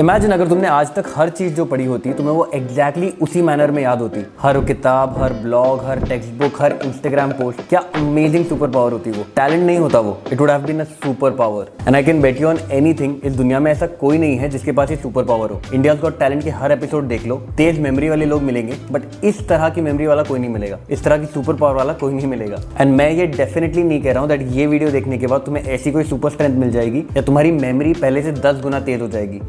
Imagine अगर तुमने आज तक हर चीज जो पढ़ी होती तुम्हें वो एग्जैक्टली उसी मैनर में याद होती। हर किताब, हर ब्लॉग, हर टेक्स्ट बुक, हर इंस्टाग्राम पोस्ट। क्या अमेजिंग सुपर पावर होती वो। टैलेंट नहीं होता वो, it would have been a superpower. And I can bet you on anything, इस दुनिया में ऐसा कोई नहीं है जिसके पास ये सुपर पावर हो। इंडियाज गॉट टैलेंट के हर एपिसोड देख लो, तेज मेमोरी वाले लोग मिलेंगे, बट इस तरह की मेमोरी वाला कोई नहीं मिलेगा, इस तरह की सुपर पावर वाला कोई नहीं मिलेगा। एंड मैं ये डेफिनेटली नहीं कह रहा हूँ दैट ये वीडियो देखने के बाद तुम्हें ऐसी कोई सुपर स्ट्रेंथ मिल जाएगी या तुम्हारी मेमोरी पहले से 10 गुना तेज हो जाएगी।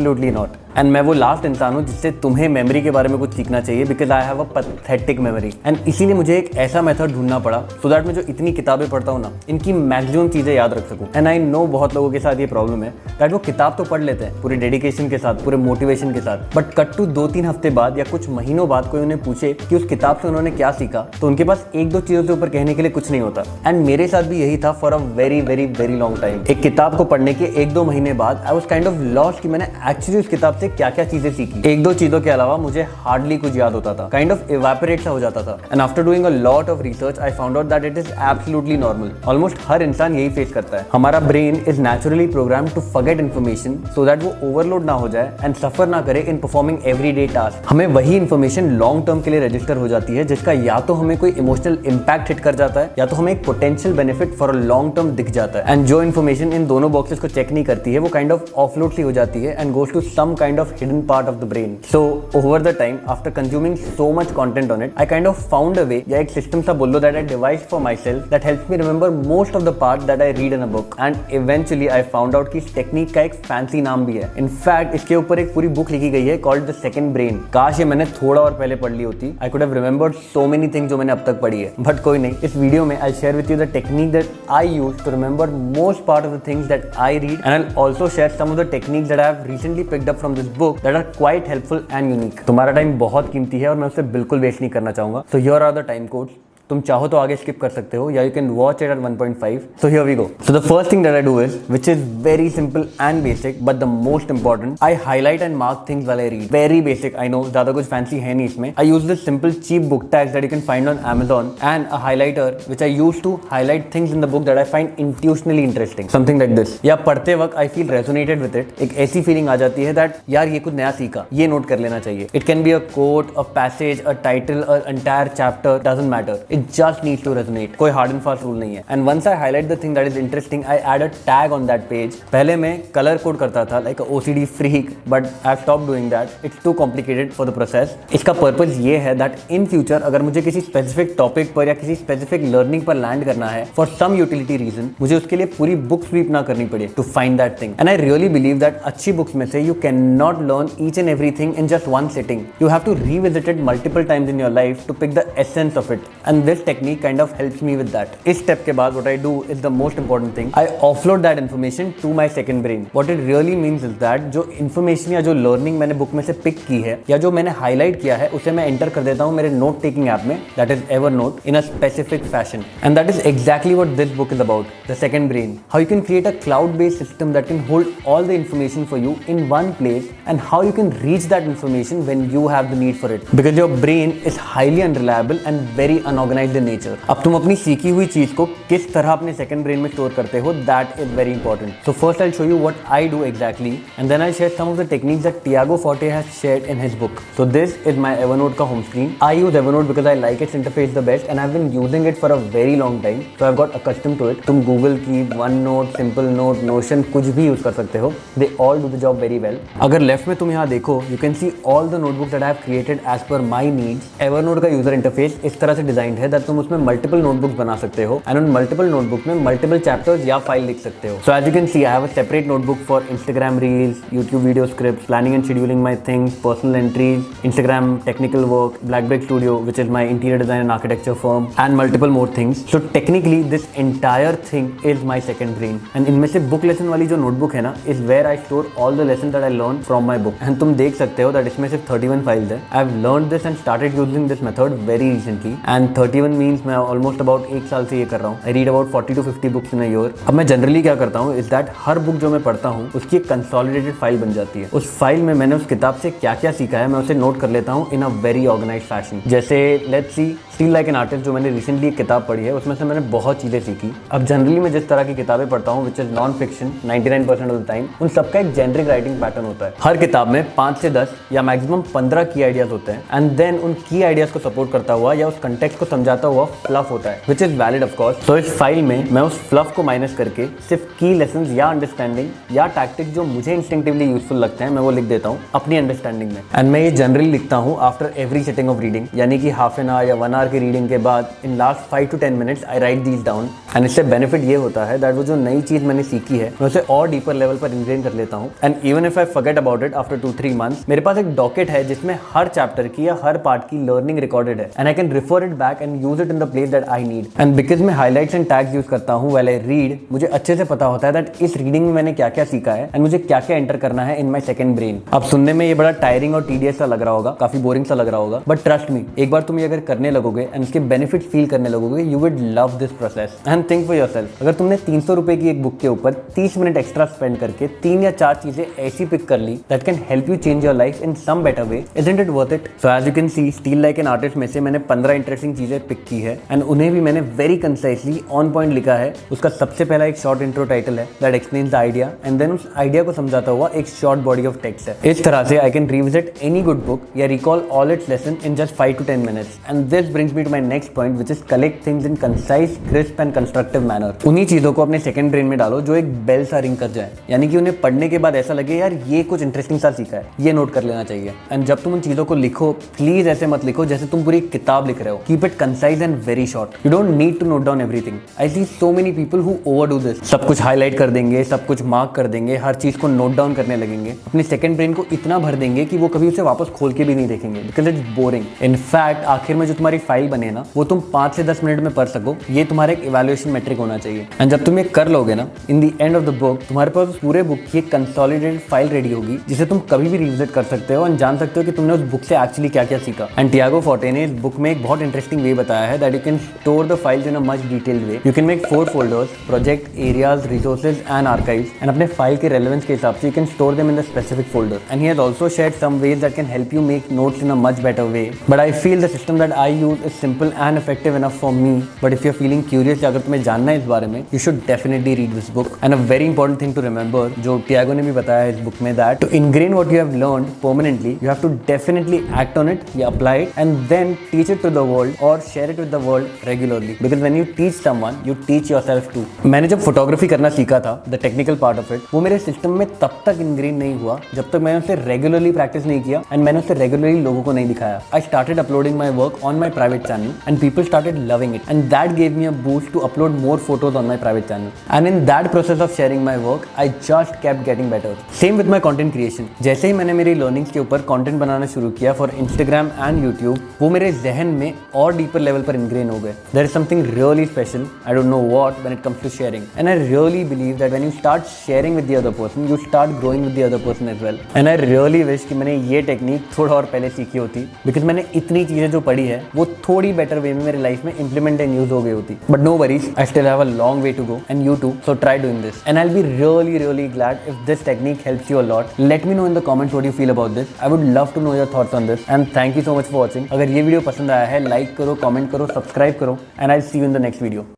Absolutely not. एंड मैं वो लास्ट इंसान हूँ जिससे तुम्हें मेमोरी के बारे में कुछ सीखना चाहिए, because I have a pathetic memory. And इसीलिए मुझे एक ऐसा मेथड ढूंढना पड़ा सो दैट मैं जो इतनी किताबें पढ़ता हूँ ना, इनकी मैक्सिमम चीजें याद रख सकूँ। एंड आई नो बहुत लोगों के साथ ये प्रॉब्लम है दैट वो किताब तो पढ़ लेते हैं पूरे डेडिकेशन के साथ, पूरे मोटिवेशन के साथ, बट कट टू 2-3 हफ्ते बाद या कुछ महीनों बाद कोई उन्हें पूछे कि उस किताब से उन्होंने क्या सीखा, तो उनके पास 1-2 चीजों के ऊपर कहने के लिए कुछ नहीं होता। एंड मेरे साथ भी यही था for a very very very long time. एक किताब को पढ़ने के 1-2 महीने बाद I was kind of lost कि मैंने एक्चुअली उस किताब से क्या क्या चीजें सीखी। 1-2 चीजों के अलावा मुझे हार्डली कुछ याद होता था, काइंड ऑफ इवेपोरेट सा हो जाता था। And after doing a lot of research I found out that it is absolutely normal. Almost हर इंसान यही फेस करता है। हमारा brain is naturally programmed to forget information so that वो ओवरलोड ना हो जाए एंड सफर ना करे इन परफॉर्मिंग एवरीडे टास्क। हमें वही इन्फॉर्मेशन लॉन्ग टर्म के लिए रजिस्टर हो जाती है जिसका या तो हमें कोई इमोशनल इंपैक्ट हिट कर जाता है या तो हमें एक potential benefit for a long term दिख जाता है। एंड जो इन्फॉर्मेशन इन दोनों बॉक्सेस को चेक नहीं करती है वो काइंड ऑफ ऑफलोड सी हो जाती है and goes to some kind of hidden part of the brain. So over the time, after consuming so much content on it, I kind of found a way, या एक system सा बोल लो, that I devised for myself that helps me remember most of the part that I read in a book. And eventually I found out कि इस technique का एक fancy नाम भी है। In fact, इसके ऊपर एक पूरी बुक लिखी गई है called The Second Brain। काश ये मैंने थोड़ा और पहले पढ़ ली होती। I could have remembered so many things जो मैंने अब तक पढ़ी है। बट कोई नहीं, इस वीडियो में I'll share with you the technique that I use to remember most part of the things that I read, and I'll also share some of the techniques that I have recently picked up from this book that are quite helpful and unique. तुम्हारा time बहुत कीमती है और मैं उसे बिल्कुल waste नहीं करना चाहूंगा। So here are the time codes. तुम चाहो तो आगे स्किप कर सकते हो या you can watch it at 1.5। So here we go. So the first thing that I do is, which is very simple and basic but the most important, I highlight and mark things while I read. Very basic, I know, ज्यादा कुछ fancy है नहीं इसमें। I use this simple cheap book tags that you can find on Amazon and a highlighter which I use to highlight things in the book that I find intuitionally interesting, something like this। या पढ़ते वक्त I feel resonated with it, एक ऐसी feeling आ जाती है that यार ये कुछ नया सीखा, ये नोट कर लेना चाहिए। It can be a quote, a passage, a title, an entire chapter, doesn't matter, it just needs to resonate। कोई हार्ड एंड फास्ट रूल नहीं है। And once I highlight the thing that is interesting, I add a tag on that page. पहले मैं colour code करता था like OCD freak, but I have stopped doing that, it's too complicated for the process. इसका purpose ये है that in future अगर मुझे किसी स्पेसिफिक टॉपिक पर या किसी स्पेसिफिक लर्निंग पर लैंड करना है फॉर सम यूटिलिटी रीजन, मुझे उसके लिए पूरी बुक स्वीप ना करनी पड़े to find that thing. And I really believe that अच्छी बुक्स में से you can not learn each and everything in just one sitting. You have to revisit it multiple times in your life to pick the essence of it, and this technique kind of helps me with that। इस step के बाद what I do is the most important thing, I offload that information to my second brain। What it really means is that जो information या जो learning मैंने book में से pick की है या जो मैंने हाईलाइट किया है उसे मैं एंटर कर देता हूँ मेरे नोट टेकिंग ऐप में, that is Evernote, in a specific fashion। And that is exactly what this book is about, the second brain, how you can create a cloud-based system that can hold all the information for you in one place, and how you can reach that information when you have the need for it, because your brain is highly unreliable and very unorganized in nature। अब तुम अपनी सीखी हुई चीज को किस तरह अपने सेकंड ब्रेन में स्टोर करते हो, that is very important. So first I show you what I do exactly, and then I share some of the techniques that Tiago Forte has shared in his book। So this is my Evernote का home screen। I use Evernote because I like its interface the best and I've been using it for a very long time, so I've got accustomed to it। तुम Google की, OneNote, Simple Note, Notion कुछ भी use कर सकते हो, they all do the job very well। अगर left में तुम यहाँ देखो, you can see all the notebooks that I have created as per my needs। Evernote का यूजर इंटरफेस इस तरह से डिजाइंड है दैट तुम उसमें मल्टीपल नोटबुक्स बना सकते हो एंड उन मल्टीपल नोटबुक में मल्टीपल चैप्टर्स या फाइल लिख सकते हो। So as you can see I have a separate notebook for Instagram reels, YouTube video script, planning and scheduling my things, personal entries, Instagram technical work, BlackBrick Studio which is my interior design and architecture firm, and multiple more things। So technically this entire thing is my second brain। and इनमें से book lesson वाली जो notebook है ना is where I store all the lessons that I learned from my book। and तुम देख सकते हो that इसमें सिर्फ 31 फाइल्स है। I have learned this and started using this method very recently, and 41 means मैं ऑलमोस्ट अबाउट 1 साल से ये कर रहा हूँ। I read about 40 to 50 books in a year. अब मैं जनरली क्या करता हूँ इज दैट हर बुक जो मैं पढ़ता हूँ उसकी एक कंसोलिडेटेड फाइल बन जाती है। उस फाइल में मैंने उस किताब से क्या क्या सीखा है मैं उसे नोट कर लेता हूँ इन अ वेरी ऑर्गेनाइज फैशन। जैसे let's see still like an artist जो मैंने रिसेंटली एक किताब पढ़ी है उसमें से मैंने बहुत चीज़ें सीखी। अब जनरली मैं जिस तरह की किताबें पढ़ता हूँ which is non fiction 99% of the time, उन सबका एक जेनरिक राइटिंग पैटर्न होता है। हर किताब में 5 से 10 या मैक्सिमम 15 की आइडियाज होते हैं एंड देन उन की आइडियाज को सपोर्ट करता हुआ या उस कंटेक्स्ट को समझाता हुआ फ्लफ होता है which is valid of course. तो इस फाइल में मैं उस फ्लफ को माइनस करके सिर्फ की लेसन्स या अंडरस्टैंडिंग या टैक्टिक्स जो मुझे इंस्टिंक्टिवली यूजफुल लगते हैं मैं वो लिख देता हूँ अपनी अंडरस्टैंडिंग में। एंड मैं ये जनरली लिखता हूँ after every setting of reading, यानी कि हाफ एन आवर या 1 आवर की रीडिंग के बाद in last 5 to 10 minutes I right these down. And इससे बेनिफिट ये होता है दैट वो जो नई चीज मैंने सीखी है मैं उसे और डीपर लेवल पर इंग्रेन कर लेता हूँ। And even if I forget about it after 2-3 months मेरे पास एक डॉकेट है जिसमें हर चैप्टर की या हर पार्ट की लर्निंग रिकॉर्डेड है and I can refer it back and use it in the place that I need. And because मैं highlights and tags use करता हूँ व्हाइल आई रीड, मुझे अच्छे से पता होता है दैट इस रीडिंग में मैंने क्या क्या सीखा है एंड मुझे क्या क्या एंटर करना है इन माई सेकंड ब्रेन। अब सुनने में ये बड़ा टायरिंग और टीडियस सा लग रहा होगा, काफी बोरिंग सा लग रहा होगा, बट ट्रस्ट मी एक बार तुम ये अगर करने लगोगे एंड इसके बेनिफिट फील करने लगोगे you would love this process. And think for yourself, अगर तुमने 300 रुपए की एक बुक के ऊपर 30 मिनट एक्स्ट्रा स्पेंड करके 3 या 4 चीजें ऐसी पिक कर ली that can help you change your life in some better way, isn't it worth it? So as you can see still like an artist में से मैंने 15 इंटरेस्टिंग चीजें पिक की है एंड उन्हें भी मैंने वेरी कंसाइसली ऑन पॉइंट लिखा है। उसका सबसे पहला एक शॉर्ट इंट्रो टाइटल है that explains the idea and then उस आइडिया को समझाता हुआ एक शॉर्ट बॉडी ऑफ टेक्स्ट है। इस तरह से I can revisit any good book या recall all its lesson in just 5 to 10 minutes. And this brings me to my next point which is collect things in concise, crisp and constructive manner. उन्हीं चीजों को अपने second brain में डालो जो एक bell सा रिंग कर जाए, यानी कि उन्हें पढ़ने के बाद ऐसा लगे यार ये कुछ इंटरेस्टिंग सा सीखा है, ये नोट कर लेना चाहिए। एंड जब तुम उन चीजों को लिखो प्लीज ऐसे मत लिखो जैसे तुम पूरी किताब लिख रहे हो। Keep it concise and very short. You don't need to note down everything. I see so many people who overdo this. सब कुछ हाईलाइट कर देंगे, सब कुछ मार्क कर देंगे, हर चीज को नोट डाउन करने लगेंगे, अपने सेकंड ब्रेन को इतना भर देंगे कि वो कभी उसे वापस खोल के भी नहीं देखेंगे बिकॉज इट्स बोरिंग। इनफैक्ट आखिर में जो तुम्हारी फाइल बने ना वो तुम 5 से 10 मिनट में पढ़ सको, ये तुम्हारा एक इवैल्यूएशन मेट्रिक होना चाहिए। एंड जब तुम ये कर लोगे ना in the end of the book तुम्हारे पास पूरे बुक की एक कंसोलिडेटेड फाइल रेडी होगी जिसे तुम कभी भी रिविजिट कर सकते हो और जान सकते हो कि तुमने उस बुक से एक्चुअली क्या क्या सीखा। एंड टियागो फोर्टे ने इस बुक में एक बहुत इंटरेस्टिंग वे बताया है that you can store the files in a much detailed way. You can make 4 folders, project, areas, resources and archives, and अपने फाइल के रेलेवेंस के हिसाब से you can store them in the specific folder. And he has also shared some ways that can help you make notes in a much better way. But I feel the system that I use is simple and effective enough for me. But if you are feeling curious, अगर तुम्हें जानना है इस बारे में, you should definitely read this book. And a very important thing to remember जो Tiago ने भी बताया है इस बुक में, that to ingrain what you have learned permanently you have to definitely act on it, you apply it and then teach it to the world or share it with the world regularly, because when you teach someone you teach yourself too. मैंने जब photography करना सीखा था, the technical part of it, वो मेरे system में तब तक ingrain नहीं हुआ जब तक मैंने उसे रेगुलरली प्रैक्टिस नहीं किया एंड मैंने उसे रेगुलरली लोगों को नहीं दिखाया। I started uploading my work on my private channel and people started loving it and that gave me a boost to upload more photos on my private channel, and in that process of sharing my work I just kept getting better. Same with my content creation. जैसे ही मैंने मेरी learnings के ऊपर content बनाना शुरू किया for Instagram and YouTube, वो मेरे जहन में और डीपर लेवल पर इनग्रेन हो गए। There is something really special, I don't know what, when it comes to sharing, and I really believe that when you start sharing with the other person you start growing with the other person as well. And I really wish कि मैंने ये technique थोड़ा और पहले सीखी होती, because मैंने इतनी चीजें जो पढ़ी है वो थोड़ी बेटर वे में मेरी लाइफ में इंप्लीमेंट एंड यूज हो गई होती। But no worries, I still have a long way to go and you too, so try doing this and I will be really glad if this technique helps you a lot. Let me know in the comments what you feel about this. I would love to know your thoughts on this and thank you so much for watching. अगर ये video पसंद आया है like करो, comment करो, subscribe करो and I'll see you in the next video.